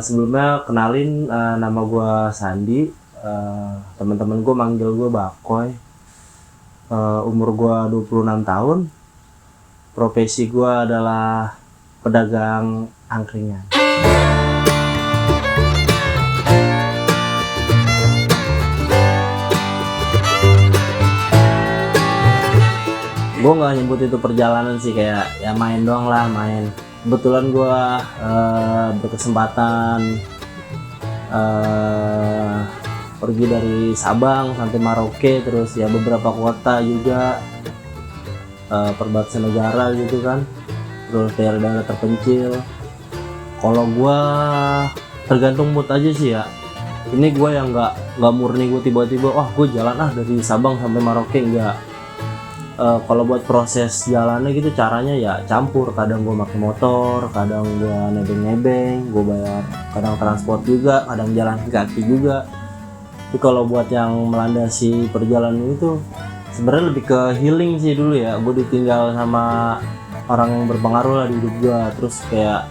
Sebelumnya kenalin, nama gue Sandi. Teman-teman gue manggil gue Bakoy. Umur gue 26 tahun. Profesi gue adalah pedagang angkringan. Gue nggak nyebut itu perjalanan sih, kayak ya main doang lah, main. Kebetulan gue berkesempatan pergi dari Sabang sampai Merauke, terus ya beberapa kota juga, perbatasan negara gitu kan, terus daerah-daerah terpencil. Kalau gue tergantung mood aja sih ya. Ini gue yang nggak murni gue tiba-tiba gue jalan dari Sabang sampai Merauke, enggak. Kalau buat proses jalannya gitu caranya ya campur, kadang gue pakai motor, kadang gue nebeng-nebeng, gue bayar, kadang transport juga, kadang jalan kaki juga. Tapi kalau buat yang melandasi perjalanan itu sebenarnya lebih ke healing sih dulu ya. Gue ditinggal sama orang yang berpengaruh lah di hidup gue, terus kayak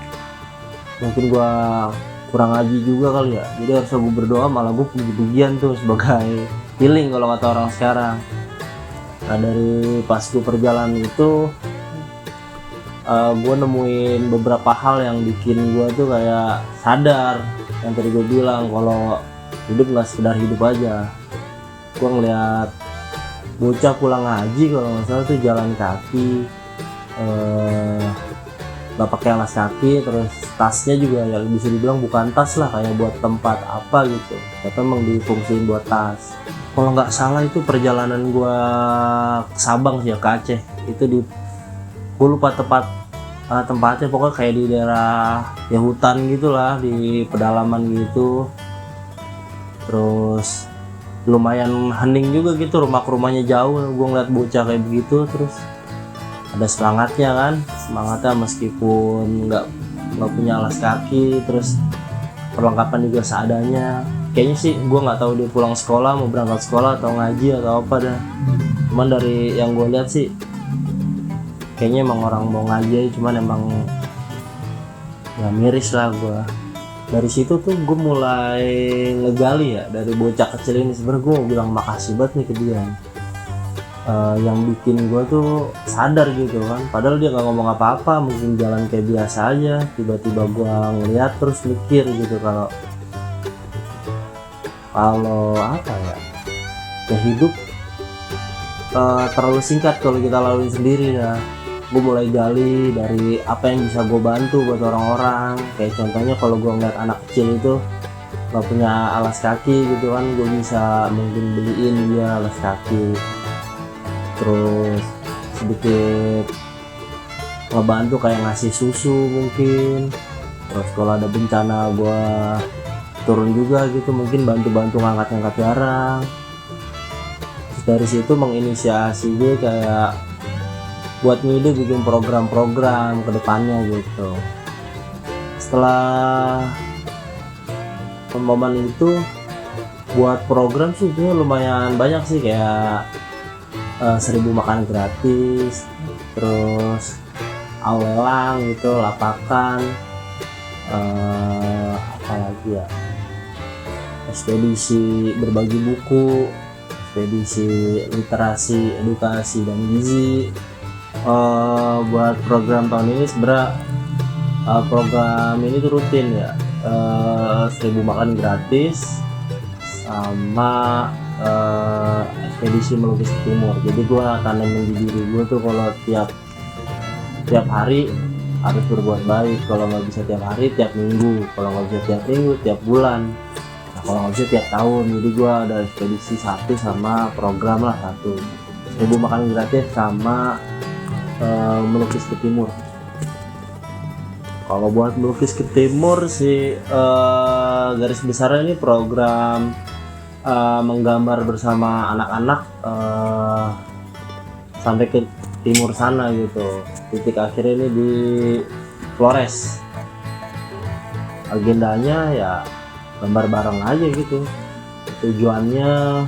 mungkin gue kurang ngaji juga kali ya, jadi harus gue berdoa, malah gue puji-pujian tuh sebagai healing kalau kata orang sekarang. Nah, dari pas gue perjalanan itu gue nemuin beberapa hal yang bikin gue tuh kayak sadar yang tadi gue bilang, kalau hidup nggak sekedar hidup aja. Gue ngeliat bocah pulang ngaji kalau nggak salah tuh jalan kaki, nggak pakai alas kaki, terus tasnya juga ya bisa dibilang bukan tas lah, kayak buat tempat apa gitu, tapi emang difungsiin buat tas. Kalau nggak salah itu perjalanan gua ke Sabang sih ya, ke Aceh. Itu gue lupa tempatnya, pokoknya kayak di daerah ya hutan gitulah, di pedalaman gitu. Terus lumayan hening juga gitu, rumahnya jauh. Gue ngeliat bocah kayak begitu, terus ada semangatnya meskipun nggak punya alas kaki, terus perlengkapan juga seadanya. Kayaknya sih gue nggak tahu dia pulang sekolah, mau berangkat sekolah atau ngaji atau apa dah. Cuman dari yang gue lihat sih kayaknya emang orang mau ngaji, cuman emang ya miris lah gue. Dari situ tuh gue mulai ngegali ya, dari bocah kecil ini sebenarnya gue mau bilang makasih banget nih ke dia, yang bikin gue tuh sadar gitu kan. Padahal dia nggak ngomong apa-apa, mungkin jalan kayak biasa aja, tiba-tiba gue ngeliat terus mikir gitu, kalau apa ya hidup terlalu singkat kalau kita lalui sendiri ya. Gue mulai gali dari apa yang bisa gue bantu buat orang-orang. Kayak contohnya kalau gue ngeliat anak kecil itu gak punya alas kaki gitu kan, gue bisa mungkin beliin dia alas kaki, terus sedikit ngebantu kayak ngasih susu mungkin. Terus kalau ada bencana gue turun juga gitu, mungkin bantu-bantu ngangkat-ngangkat barang. Terus dari situ menginisiasi gue kayak buat ngide bikin program-program ke depannya gitu. Setelah momen itu buat program sih dia lumayan banyak sih, kayak 1000 makan gratis, terus awelang gitu, lapakan, apalagi ya, ekspedisi berbagi buku, ekspedisi literasi, edukasi, dan gizi. Buat program tahun ini sebenarnya program ini tuh rutin ya, 1000 makan gratis sama ekspedisi melukis ke timur. Jadi gue tanamin di diri gue tuh kalau tiap hari harus berbuat baik. Kalau nggak bisa tiap hari, tiap minggu. Kalau nggak bisa tiap minggu, tiap bulan. Nah, kalau nggak bisa tiap tahun. Jadi gue ada ekspedisi 1 sama program lah 1, 1000 makan gratis sama melukis ke timur. Kalau buat melukis ke timur sih garis besarnya ini program menggambar bersama anak-anak sampai ke timur sana gitu. Titik akhirnya ini di Flores. Agendanya ya gambar bareng aja gitu. Tujuannya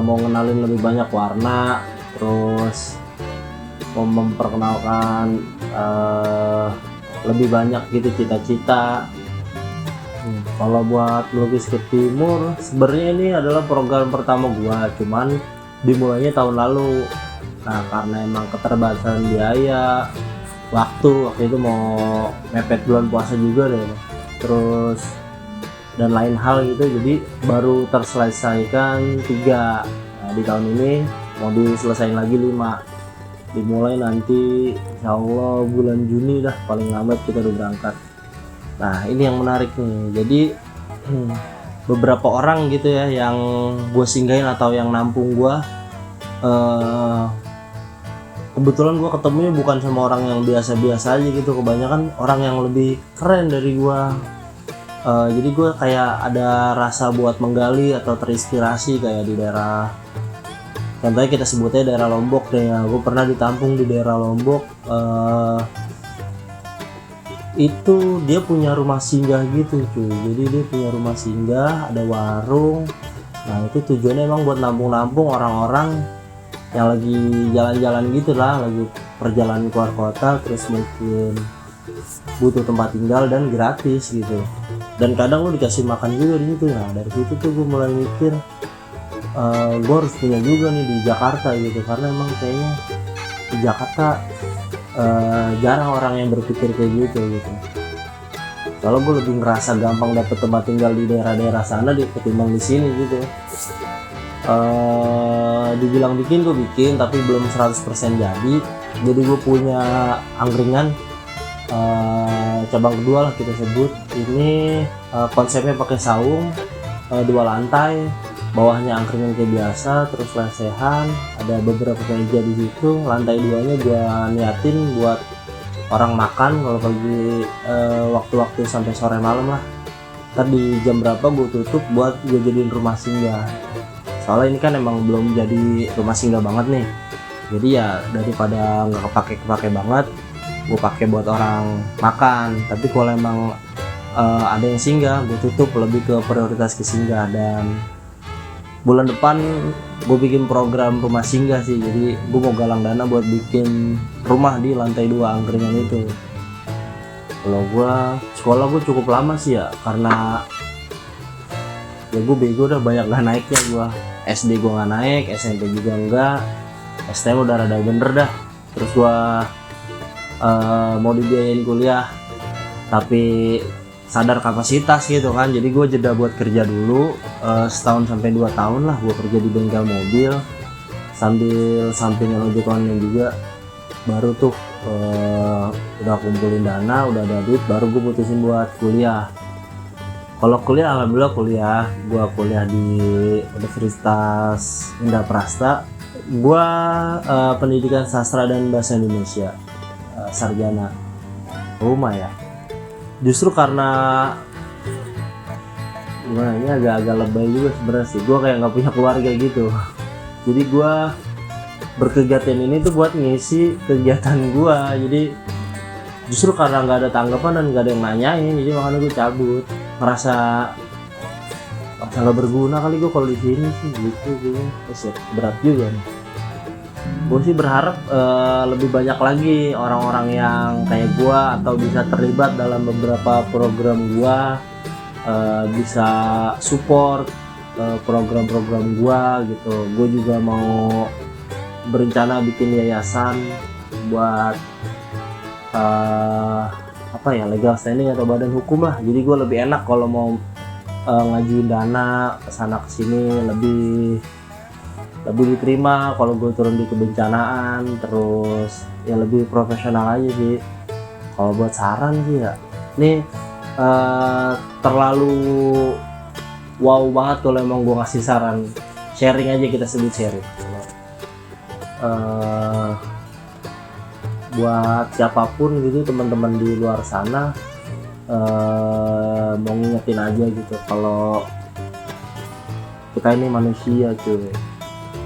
mau ngenalin lebih banyak warna, terus memperkenalkan lebih banyak gitu cita-cita. Kalau buat melukis ke timur, sebenarnya ini adalah program pertama gua, cuman dimulainya tahun lalu. Nah, karena emang keterbatasan biaya, waktu itu mau mepet bulan puasa juga deh, terus dan lain hal gitu, jadi baru terselesaikan 3. Nah, di tahun ini mau diselesain lagi 5, dimulai nanti insya Allah bulan Juni dah paling lambat kita udah berangkat. Nah, ini yang menarik nih, jadi beberapa orang gitu ya yang gue singgahin atau yang nampung gue, kebetulan gue ketemunya bukan sama orang yang biasa-biasa aja gitu, kebanyakan orang yang lebih keren dari gue. Jadi gue kayak ada rasa buat menggali atau terinspirasi kayak di daerah, contohnya kita sebutnya daerah Lombok deh ya. Gue pernah ditampung di daerah Lombok, itu dia punya rumah singgah gitu cuy. Jadi dia punya rumah singgah, ada warung. Nah, itu tujuannya emang buat nampung-nampung orang-orang yang lagi jalan-jalan gitu lah, lagi perjalanan keluar kota, terus mungkin butuh tempat tinggal dan gratis gitu. Dan kadang lu dikasih makan juga di situ. Nah, dari situ tuh gue mulai mikir, gue harus punya juga nih di Jakarta gitu, karena emang kayaknya di Jakarta jarang orang yang berpikir kayak gitu. Kalau gue lebih ngerasa gampang dapet tempat tinggal di daerah-daerah sana ketimbang di sini gitu. Dibilang bikin, gue bikin tapi belum 100% jadi. Jadi gue punya angkringan cabang kedua lah kita sebut. Ini konsepnya pakai saung, 2 lantai, bawahnya angkringan kayak biasa, terus lesehan, ada beberapa meja di situ. Lantai 2-nya gue niatin buat orang makan kalau pagi, waktu-waktu sampai sore malam lah. Ntar di jam berapa gue tutup buat gue jadiin rumah singgah. Soalnya ini kan emang belum jadi rumah singgah banget nih. Jadi ya daripada nggak kepake banget, gue pakai buat orang makan. Tapi kalau emang ada yang singgah, gue tutup lebih ke prioritas ke singgah. Dan bulan depan gue bikin program rumah singgah sih. Jadi gue mau galang dana buat bikin rumah di lantai 2 angkringan itu. Kalau gue sekolah gue cukup lama sih ya, karena ya gue bego udah banyak gak naiknya. Gue SD gue gak naik, SMP juga enggak, STM udah rada bener dah. Terus gue mau dibiayain kuliah tapi sadar kapasitas gitu kan, jadi gue jeda buat kerja dulu, setahun sampai 2 tahun lah gue kerja di bengkel mobil sambil sampingan ojek online juga. Baru tuh udah kumpulin dana, udah ada duit, baru gue putusin buat kuliah. Kalau kuliah, alhamdulillah gue kuliah di Universitas Indah-Prasta. Gue pendidikan sastra dan bahasa Indonesia, sarjana. Rumah ya. Justru karena gimana, ini agak lebay juga sebenarnya sih. Gue kayak nggak punya keluarga gitu. Jadi gue berkegiatan ini tuh buat ngisi kegiatan gue. Jadi justru karena nggak ada tanggapan dan nggak ada yang nanyain, jadi makanya gue cabut. Ngerasa nggak berguna kali gue kalau di sini sih gitu. Terus berat juga nih. Gue sih berharap lebih banyak lagi orang-orang yang kayak gue atau bisa terlibat dalam beberapa program gue, bisa support program-program gue gitu. Gue juga mau berencana bikin yayasan buat legal standing atau badan hukum lah. Jadi gue lebih enak kalau mau ngajuin dana kesana kesini, lebih diterima kalau gue turun di kebencanaan. Terus ya lebih profesional aja sih. Kalau buat saran sih ya, ini terlalu wow banget kalau emang gue ngasih saran. Sharing aja, kita sebut sharing. Buat siapapun gitu, teman-teman di luar sana, mau ngingetin aja gitu kalau kita ini manusia cuy.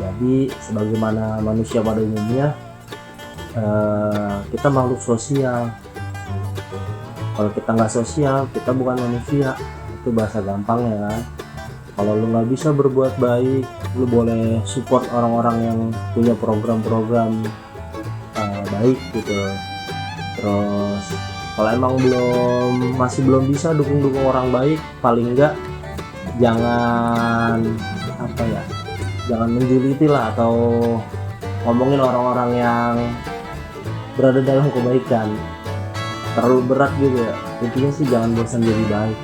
Jadi sebagaimana manusia pada umumnya, kita makhluk sosial. Kalau kita nggak sosial, kita bukan manusia. Itu bahasa gampang ya kan. Kalau lu nggak bisa berbuat baik, lu boleh support orang-orang yang punya program-program baik gitu. Terus Kalau emang masih belum bisa dukung orang baik, paling enggak jangan apa ya, jangan menjuliti lah atau ngomongin orang-orang yang berada dalam kebaikan. Terlalu berat gitu ya. Intinya sih jangan bosan jadi baik.